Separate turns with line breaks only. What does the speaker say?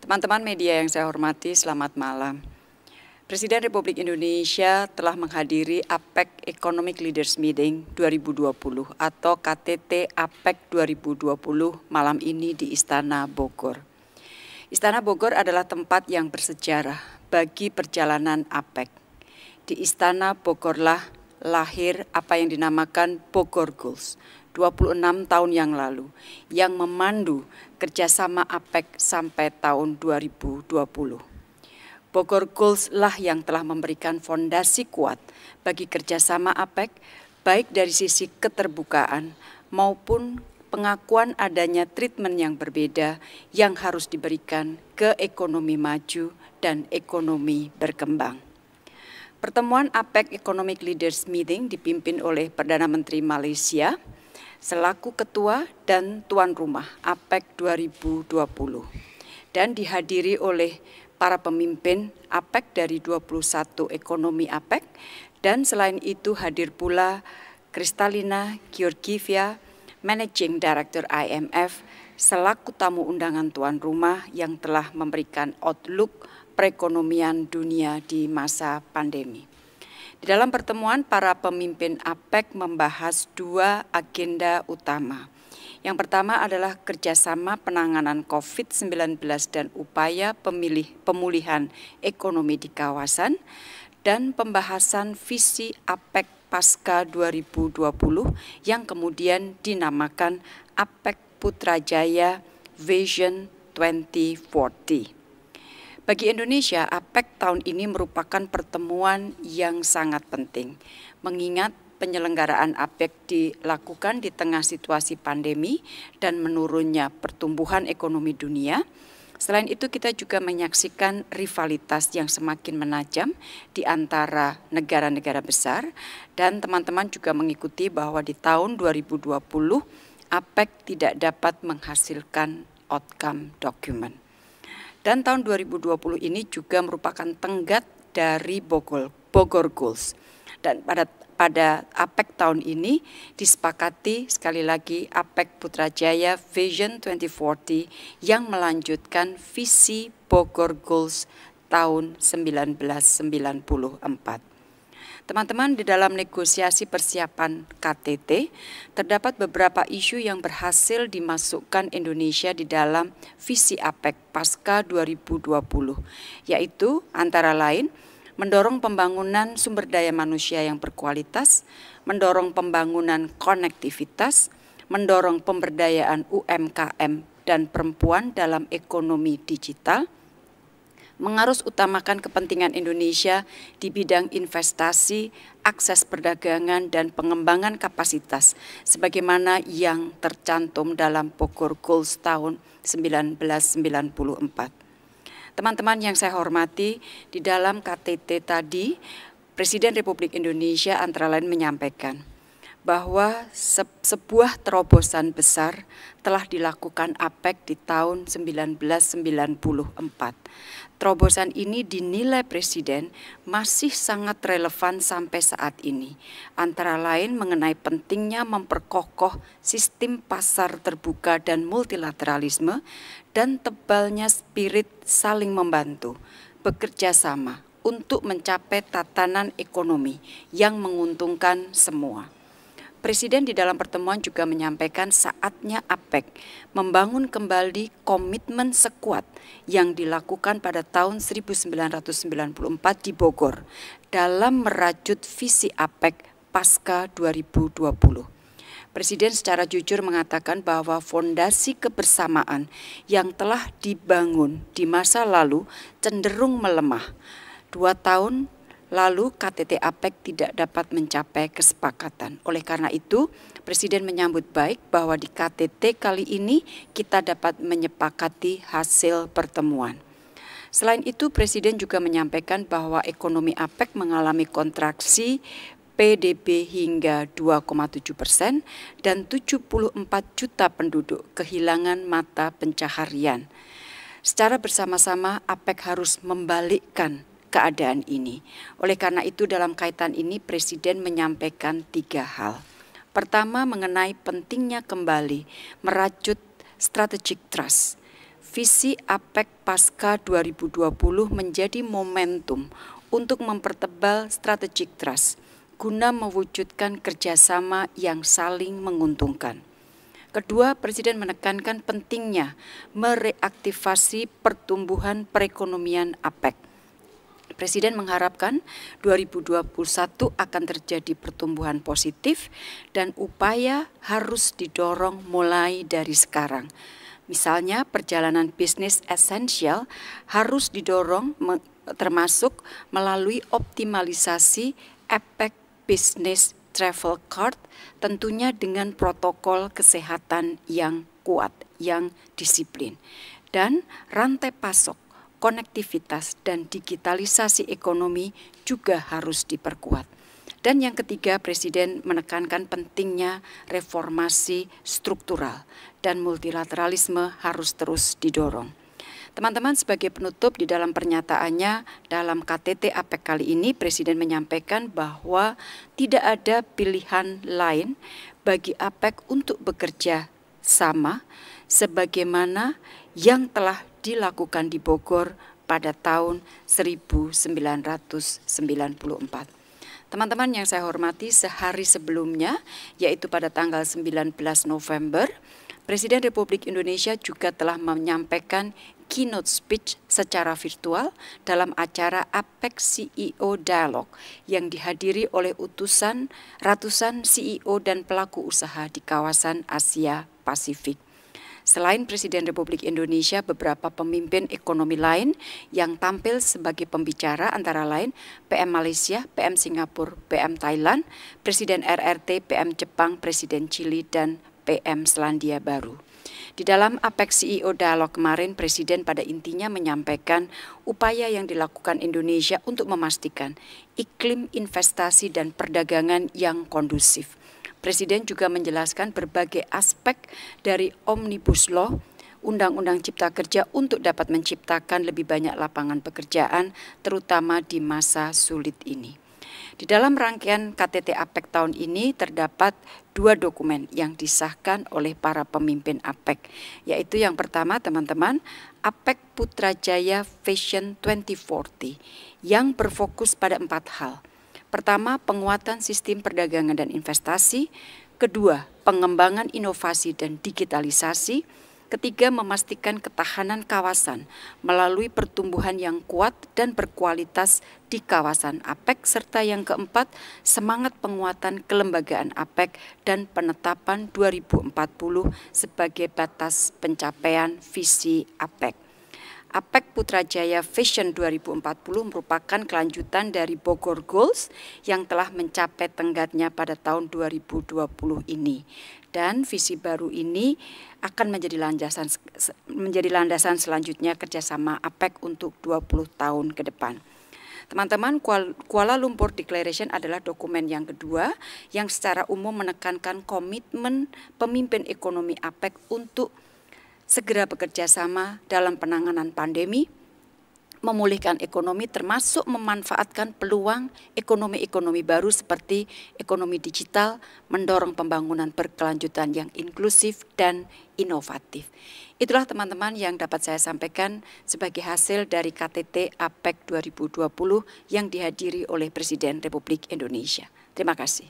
Teman-teman media yang saya hormati, selamat malam. Presiden Republik Indonesia telah menghadiri APEC Economic Leaders Meeting 2020 atau KTT APEC 2020 malam ini di Istana Bogor. Istana Bogor adalah tempat yang bersejarah bagi perjalanan APEC. Di Istana Bogorlah lahir apa yang dinamakan Bogor Goals 26 tahun yang lalu yang memandu kerjasama APEC sampai tahun 2020. Bogor Goals lah yang telah memberikan fondasi kuat bagi kerjasama APEC, baik dari sisi keterbukaan maupun pengakuan adanya treatment yang berbeda yang harus diberikan ke ekonomi maju dan ekonomi berkembang. Pertemuan APEC Economic Leaders Meeting dipimpin oleh Perdana Menteri Malaysia selaku ketua dan tuan rumah APEC 2020 dan dihadiri oleh para pemimpin APEC dari 21 ekonomi APEC, dan selain itu hadir pula Kristalina Georgieva, Managing Director IMF, selaku tamu undangan tuan rumah yang telah memberikan outlook perekonomian dunia di masa pandemi. Di dalam pertemuan, para pemimpin APEC membahas dua agenda utama. Yang pertama adalah kerjasama penanganan COVID-19 dan upaya pemulihan ekonomi di kawasan, dan pembahasan visi APEC Pasca 2020 yang kemudian dinamakan APEC Putrajaya Vision 2040. Bagi Indonesia, APEC tahun ini merupakan pertemuan yang sangat penting, mengingat penyelenggaraan APEC dilakukan di tengah situasi pandemi dan menurunnya pertumbuhan ekonomi dunia. Selain itu, kita juga menyaksikan rivalitas yang semakin menajam di antara negara-negara besar, dan teman-teman juga mengikuti bahwa di tahun 2020 APEC tidak dapat menghasilkan outcome document. Dan tahun 2020 ini juga merupakan tenggat dari Bogor Goals. Dan pada APEC tahun ini disepakati sekali lagi APEC Putrajaya Vision 2040 yang melanjutkan visi Bogor Goals tahun 1994. Teman-teman, di dalam negosiasi persiapan KTT, terdapat beberapa isu yang berhasil dimasukkan Indonesia di dalam visi APEC Pasca 2020, yaitu antara lain mendorong pembangunan sumber daya manusia yang berkualitas, mendorong pembangunan konektivitas, mendorong pemberdayaan UMKM dan perempuan dalam ekonomi digital, mengarus utamakan kepentingan Indonesia di bidang investasi, akses perdagangan, dan pengembangan kapasitas sebagaimana yang tercantum dalam Bogor Goals tahun 1994. Teman-teman yang saya hormati, di dalam KTT tadi, Presiden Republik Indonesia antara lain menyampaikan bahwa sebuah terobosan besar telah dilakukan APEC di tahun 1994. Terobosan ini dinilai Presiden masih sangat relevan sampai saat ini, antara lain mengenai pentingnya memperkokoh sistem pasar terbuka dan multilateralisme, dan tebalnya spirit saling membantu, bekerja sama untuk mencapai tatanan ekonomi yang menguntungkan semua. Presiden di dalam pertemuan juga menyampaikan saatnya APEC membangun kembali komitmen sekuat yang dilakukan pada tahun 1994 di Bogor dalam merajut visi APEC Pasca 2020. Presiden secara jujur mengatakan bahwa fondasi kebersamaan yang telah dibangun di masa lalu cenderung melemah. 2 tahun lalu KTT APEC tidak dapat mencapai kesepakatan. Oleh karena itu, Presiden menyambut baik bahwa di KTT kali ini kita dapat menyepakati hasil pertemuan. Selain itu, Presiden juga menyampaikan bahwa ekonomi APEC mengalami kontraksi PDB hingga 2,7% dan 74 juta penduduk kehilangan mata pencaharian. Secara bersama-sama APEC harus membalikkan keadaan ini. Oleh karena itu, dalam kaitan ini Presiden menyampaikan 3 hal. Pertama, mengenai pentingnya kembali merajut strategic trust, visi APEC pasca 2020 menjadi momentum untuk mempertebal strategic trust guna mewujudkan kerjasama yang saling menguntungkan. Kedua, Presiden menekankan pentingnya mereaktivasi pertumbuhan perekonomian APEC. Presiden mengharapkan 2021 akan terjadi pertumbuhan positif dan upaya harus didorong mulai dari sekarang. Misalnya perjalanan bisnis esensial harus didorong termasuk melalui optimalisasi APEC Business Travel Card, tentunya dengan protokol kesehatan yang kuat, yang disiplin. Dan rantai pasok, konektivitas dan digitalisasi ekonomi juga harus diperkuat. Dan yang ketiga, Presiden menekankan pentingnya reformasi struktural dan multilateralisme harus terus didorong. Teman-teman, sebagai penutup di dalam pernyataannya dalam KTT APEC kali ini, Presiden menyampaikan bahwa tidak ada pilihan lain bagi APEC untuk bekerja sama sebagaimana yang telah dilakukan di Bogor pada tahun 1994. Teman-teman yang saya hormati, sehari sebelumnya, yaitu pada tanggal 19 November, Presiden Republik Indonesia juga telah menyampaikan keynote speech secara virtual dalam acara APEC CEO Dialogue yang dihadiri oleh ratusan CEO dan pelaku usaha di kawasan Asia Pasifik. Selain Presiden Republik Indonesia, beberapa pemimpin ekonomi lain yang tampil sebagai pembicara antara lain PM Malaysia, PM Singapura, PM Thailand, Presiden RRT, PM Jepang, Presiden Chili, dan PM Selandia Baru. Di dalam APEC CEO Dialog kemarin, Presiden pada intinya menyampaikan upaya yang dilakukan Indonesia untuk memastikan iklim investasi dan perdagangan yang kondusif. Presiden juga menjelaskan berbagai aspek dari Omnibus Law, Undang-Undang Cipta Kerja untuk dapat menciptakan lebih banyak lapangan pekerjaan, terutama di masa sulit ini. Di dalam rangkaian KTT APEC tahun ini terdapat 2 dokumen yang disahkan oleh para pemimpin APEC, yaitu yang pertama teman-teman, APEC Putrajaya Vision 2040 yang berfokus pada 4 hal. Pertama, penguatan sistem perdagangan dan investasi. Kedua, pengembangan inovasi dan digitalisasi. Ketiga, memastikan ketahanan kawasan melalui pertumbuhan yang kuat dan berkualitas di kawasan APEC. Serta yang keempat, semangat penguatan kelembagaan APEC dan penetapan 2040 sebagai batas pencapaian visi APEC. APEC Putrajaya Vision 2040 merupakan kelanjutan dari Bogor Goals yang telah mencapai tenggatnya pada tahun 2020 ini. Dan visi baru ini akan menjadi landasan selanjutnya kerjasama APEC untuk 20 tahun ke depan. Teman-teman, Kuala Lumpur Declaration adalah dokumen yang kedua yang secara umum menekankan komitmen pemimpin ekonomi APEC untuk segera bekerja sama dalam penanganan pandemi, memulihkan ekonomi termasuk memanfaatkan peluang ekonomi-ekonomi baru seperti ekonomi digital, mendorong pembangunan berkelanjutan yang inklusif dan inovatif. Itulah teman-teman yang dapat saya sampaikan sebagai hasil dari KTT APEC 2020 yang dihadiri oleh Presiden Republik Indonesia. Terima kasih.